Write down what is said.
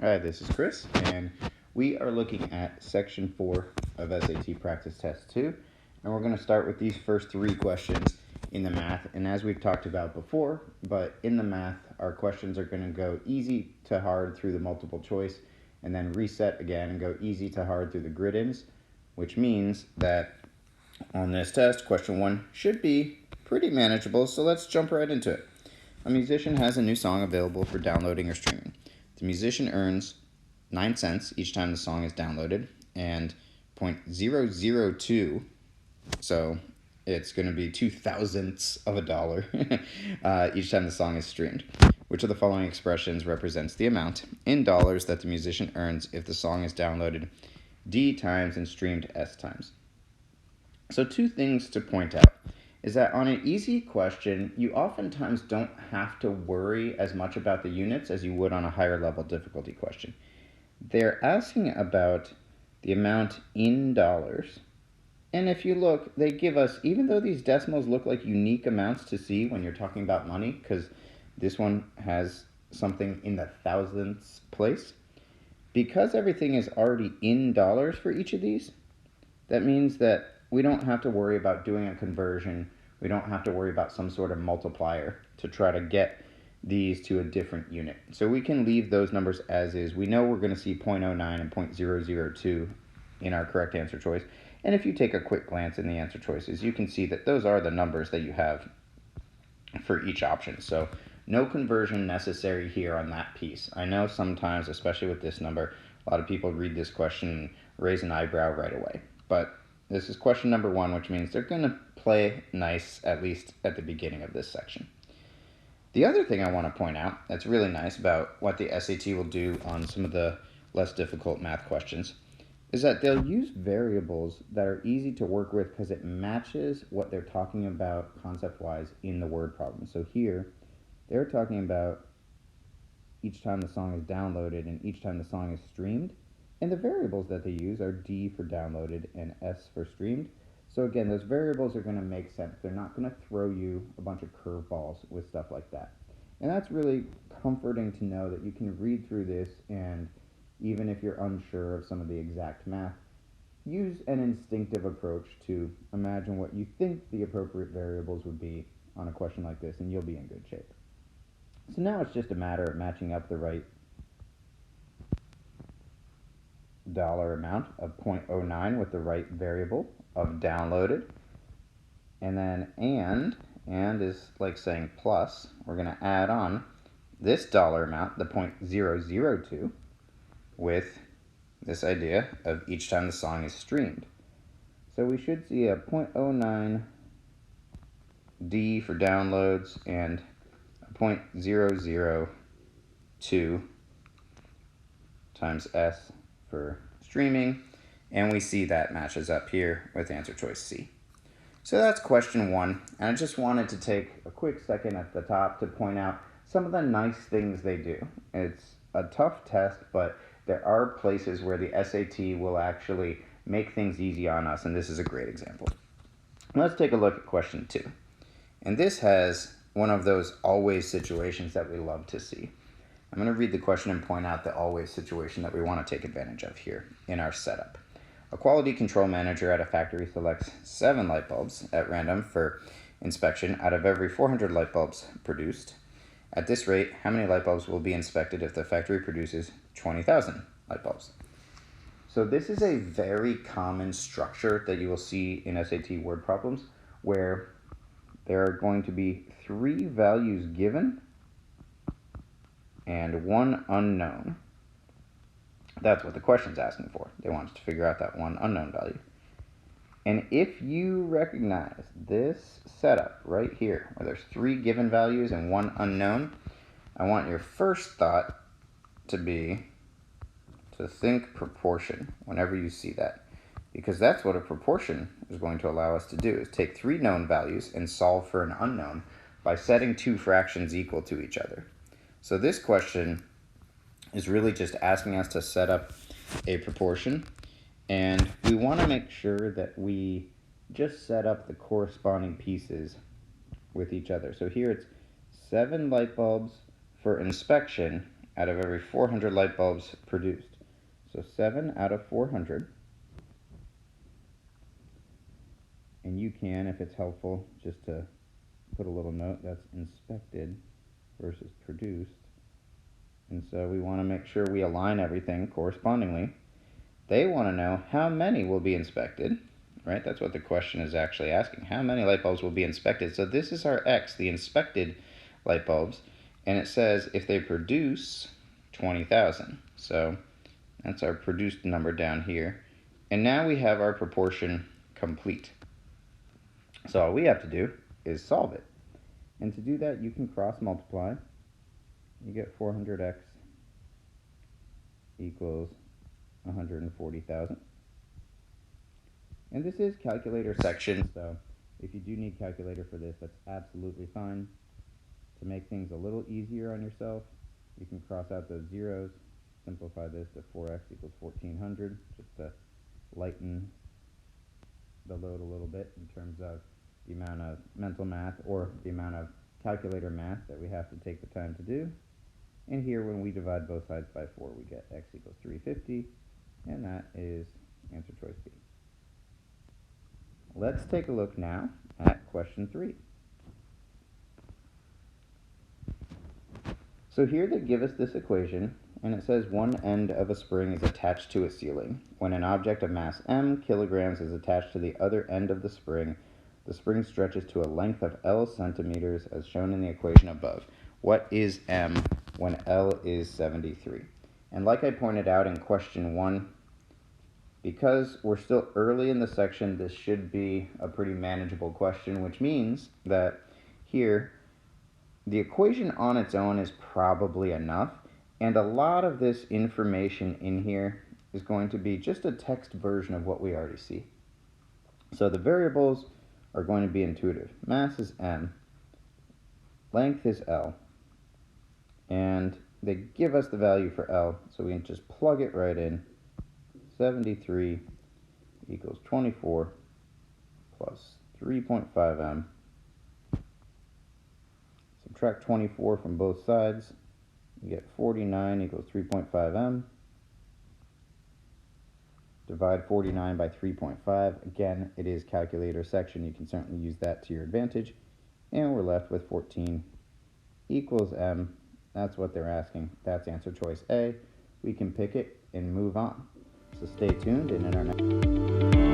Hi, this is Chris, and we are looking at Section 4 of SAT Practice Test 2, and we're going to start with these first three questions in the math. And as we've talked about before, but in the math, our questions are going to go easy to hard through the multiple choice, and then reset again and go easy to hard through the grid-ins, which means that on this test, question 1 should be pretty manageable, so let's jump right into it. A musician has a new song available for downloading or streaming. The musician earns 9 cents each time the song is downloaded and 0.002, so it's going to be 0.002 of a dollar each time the song is streamed. Which of the following expressions represents the amount in dollars that the musician earns if the song is downloaded D times and streamed S times? So two things to point out is that on an easy question, you oftentimes don't have to worry as much about the units as you would on a higher level difficulty question. They're asking about the amount in dollars. And if you look, they give us, even though these decimals look like unique amounts to see when you're talking about money, because this one has something in the thousandths place, because everything is already in dollars for each of these, that means that we don't have to worry about doing a conversion. We don't have to worry about some sort of multiplier to try to get these to a different unit. So we can leave those numbers as is. We know we're going to see 0.09 and 0.002 in our correct answer choice. And if you take a quick glance in the answer choices, you can see that those are the numbers that you have for each option. So no conversion necessary here on that piece. I know sometimes, especially with this number, a lot of people read this question and raise an eyebrow right away. But this is question number 1, which means they're going to play nice, at least at the beginning of this section. The other thing I want to point out that's really nice about what the SAT will do on some of the less difficult math questions is that they'll use variables that are easy to work with because it matches what they're talking about concept-wise in the word problem. So here, they're talking about each time the song is downloaded and each time the song is streamed. And the variables that they use are D for downloaded and S for streamed. So again, those variables are going to make sense. They're not going to throw you a bunch of curveballs with stuff like that. And that's really comforting to know that you can read through this, and even if you're unsure of some of the exact math, use an instinctive approach to imagine what you think the appropriate variables would be on a question like this, and you'll be in good shape. So now it's just a matter of matching up the right dollar amount of 0.09 with the right variable of downloaded. And then and is like saying plus. We're going to add on this dollar amount, the 0.002, with this idea of each time the song is streamed. So we should see a 0.09 D for downloads and a 0.002 times S for streaming, and we see that matches up here with answer choice C. So that's question 1, and I just wanted to take a quick second at the top to point out some of the nice things they do. It's a tough test, but there are places where the SAT will actually make things easy on us, and this is a great example. Let's take a look at question 2. And this has one of those always situations that we love to see. I'm going to read the question and point out the always situation that we want to take advantage of here in our setup. A quality control manager at a factory selects 7 light bulbs at random for inspection out of every 400 light bulbs produced. At this rate, how many light bulbs will be inspected if the factory produces 20,000 light bulbs? So this is a very common structure that you will see in SAT word problems where there are going to be 3 values given and 1 unknown. That's what the question's asking for. They want us to figure out that 1 unknown value. And if you recognize this setup right here, where there's 3 given values and 1 unknown, I want your first thought to be to think proportion whenever you see that. Because that's what a proportion is going to allow us to do, is take 3 known values and solve for an unknown by setting 2 fractions equal to each other. So this question is really just asking us to set up a proportion, and we want to make sure that we just set up the corresponding pieces with each other. So here it's 7 light bulbs for inspection out of every 400 light bulbs produced. So 7 out of 400. And you can, if it's helpful, just to put a little note, that's inspected versus produced. And so we want to make sure we align everything correspondingly. They want to know how many will be inspected, right? That's what the question is actually asking. How many light bulbs will be inspected? So this is our X, the inspected light bulbs, and it says if they produce 20,000. So that's our produced number down here. And now we have our proportion complete. So all we have to do is solve it. And to do that, you can cross multiply. You get 400x equals 140,000. And this is calculator section, so if you do need calculator for this, that's absolutely fine. To make things a little easier on yourself, you can cross out those zeros, simplify this to 4x equals 1400, just to lighten the load a little bit in terms of the amount of mental math or the amount of calculator math that we have to take the time to do. And here, when we divide both sides by 4, we get x equals 350, and that is answer choice B. Let's take a look now at question 3. So here they give us this equation, and it says one end of a spring is attached to a ceiling. When an object of mass m kilograms is attached to the other end of the spring stretches to a length of L centimeters as shown in the equation above. What is m when L is 73? And like I pointed out in question 1, because we're still early in the section, this should be a pretty manageable question, which means that here the equation on its own is probably enough, and a lot of this information in here is going to be just a text version of what we already see. So the variables are going to be intuitive. Mass is m, length is L, and they give us the value for L, so we can just plug it right in. 73 equals 24 plus 3.5 m. Subtract 24 from both sides, you get 49 equals 3.5 m. Divide 49 by 3.5. Again, it is calculator section. You can certainly use that to your advantage. And we're left with 14 equals m. That's what they're asking. That's answer choice A. We can pick it and move on. So stay tuned, and in our next